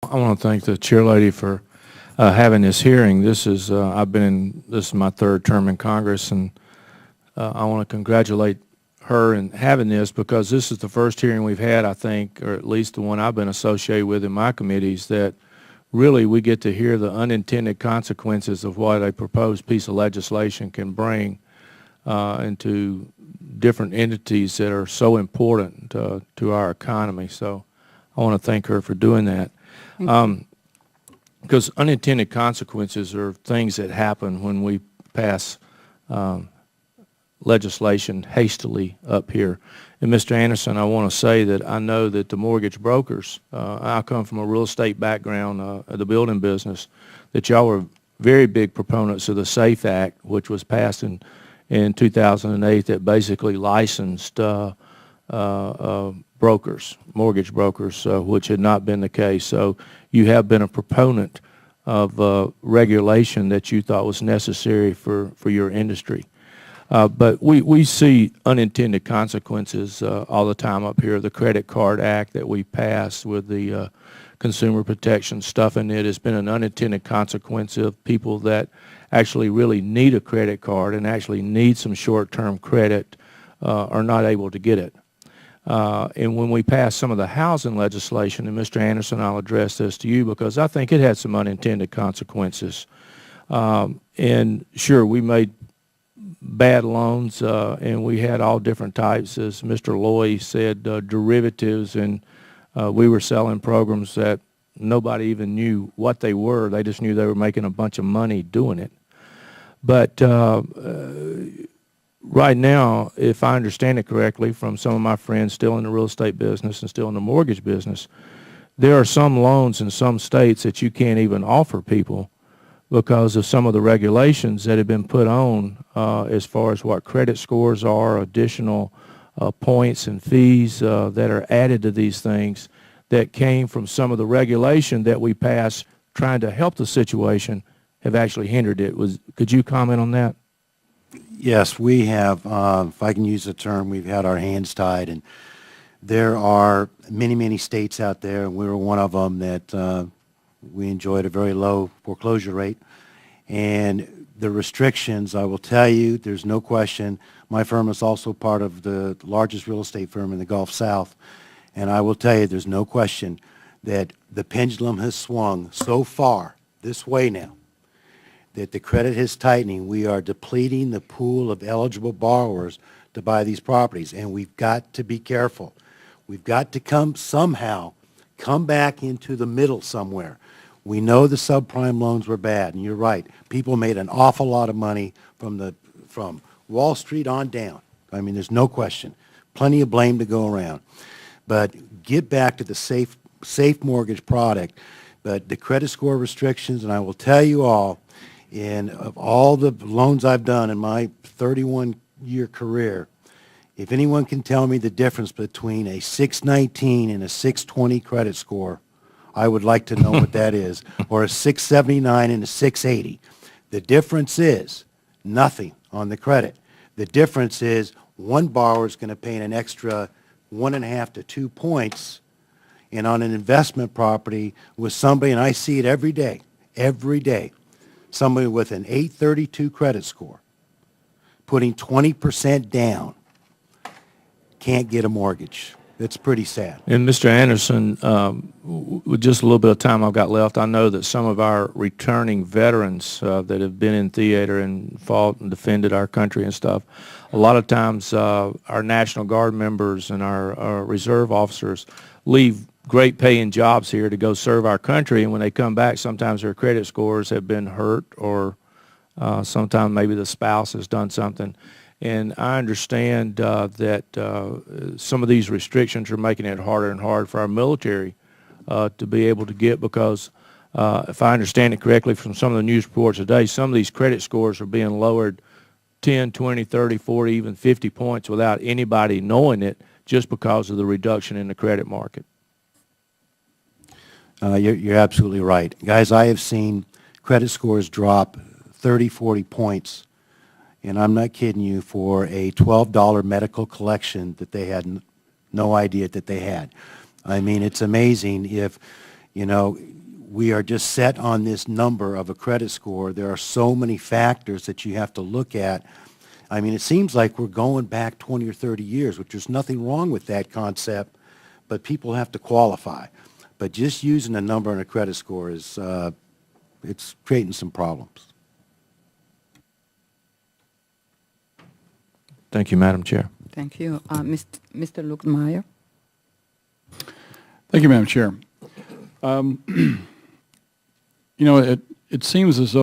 I want to thank the chairlady for having this hearing. This is this is my third term in Congress, and I want to congratulate her in having this because this is the first hearing we've had, I think, or at least the one I've been associated with in my committees, that really we get to hear the unintended consequences of what a proposed piece of legislation can bring into different entities that are so important to our economy. So I want to thank her for doing that. Because unintended consequences are things that happen when we pass legislation hastily up here. And Mr. Anderson, I want to say that I know that the mortgage brokers, I come from a real estate background of the building business, that y'all were very big proponents of the SAFE Act, which was passed in 2008, that basically licensed brokers, mortgage brokers, which had not been the case. So you have been a proponent of regulation that you thought was necessary for your industry. But we see unintended consequences all the time up here. The Credit Card Act that we passed with the consumer protection stuff in it has been an unintended consequence of people that actually really need a credit card and actually need some short-term credit are not able to get it. And when we passed some of the housing legislation, and Mr. Anderson, I'll address this to you because I think it had some unintended consequences. And sure, we made bad loans, and we had all different types, as Mr. Loy said, derivatives, and we were selling programs that nobody even knew what they were. They just knew they were making a bunch of money doing it. But right now, if I understand it correctly from some of my friends still in the real estate business and still in the mortgage business, there are some loans in some states that you can't even offer people because of some of the regulations that have been put on as far as what credit scores are, additional points and fees that are added to these things that came from some of the regulation that we passed trying to help the situation have actually hindered it. Could you comment on that? Yes, we have, if I can use the term, we've had our hands tied, and there are many, many states out there, and we were one of them that we enjoyed a very low foreclosure rate. And the restrictions, I will tell you, there's no question, my firm is also part of the largest real estate firm in the Gulf South, and I will tell you, there's no question that the pendulum has swung so far this way now that the credit is tightening. We are depleting the pool of eligible borrowers to buy these properties, and we've got to be careful. We've got to come back into the middle somewhere. We know the subprime loans were bad, and you're right. People made an awful lot of money from Wall Street on down. I mean, there's no question. Plenty of blame to go around. But get back to the safe mortgage product. But the credit score restrictions, and I will tell you all, of all the loans I've done in my 31-year career, if anyone can tell me the difference between a 619 and a 620 credit score, I would like to know what that is, or a 679 and a 680. The difference is nothing on the credit. The difference is one borrower is going to pay an extra 1.5 to 2 points, and on an investment property with somebody, and I see it every day, somebody with an 832 credit score, putting 20% down, can't get a mortgage. It's pretty sad. And Mr. Anderson, with just a little bit of time I've got left, I know that some of our returning veterans that have been in theater and fought and defended our country and stuff, a lot of times our National Guard members and our reserve officers leave great paying jobs here to go serve our country, and when they come back, sometimes their credit scores have been hurt, or sometimes maybe the spouse has done something. And I understand that some of these restrictions are making it harder and harder for our military to be able to get, because if I understand it correctly from some of the news reports today, some of these credit scores are being lowered 10, 20, 30, 40, even 50 points without anybody knowing it, just because of the reduction in the credit market. You're absolutely right. Guys, I have seen credit scores drop 30, 40 points, and I'm not kidding you, for a $12 medical collection that they had no idea that they had. I mean, it's amazing. If You know, we are just set on this number of a credit score. There are so many factors that you have to look at. I mean, it seems like we're going back 20 or 30 years, which there's nothing wrong with that concept, but people have to qualify. But just using a number and a credit score is, it's creating some problems. Thank you, Madam Chair. Thank you. Mr. Lukemeyer? Thank you, Madam Chair. You know, it seems as though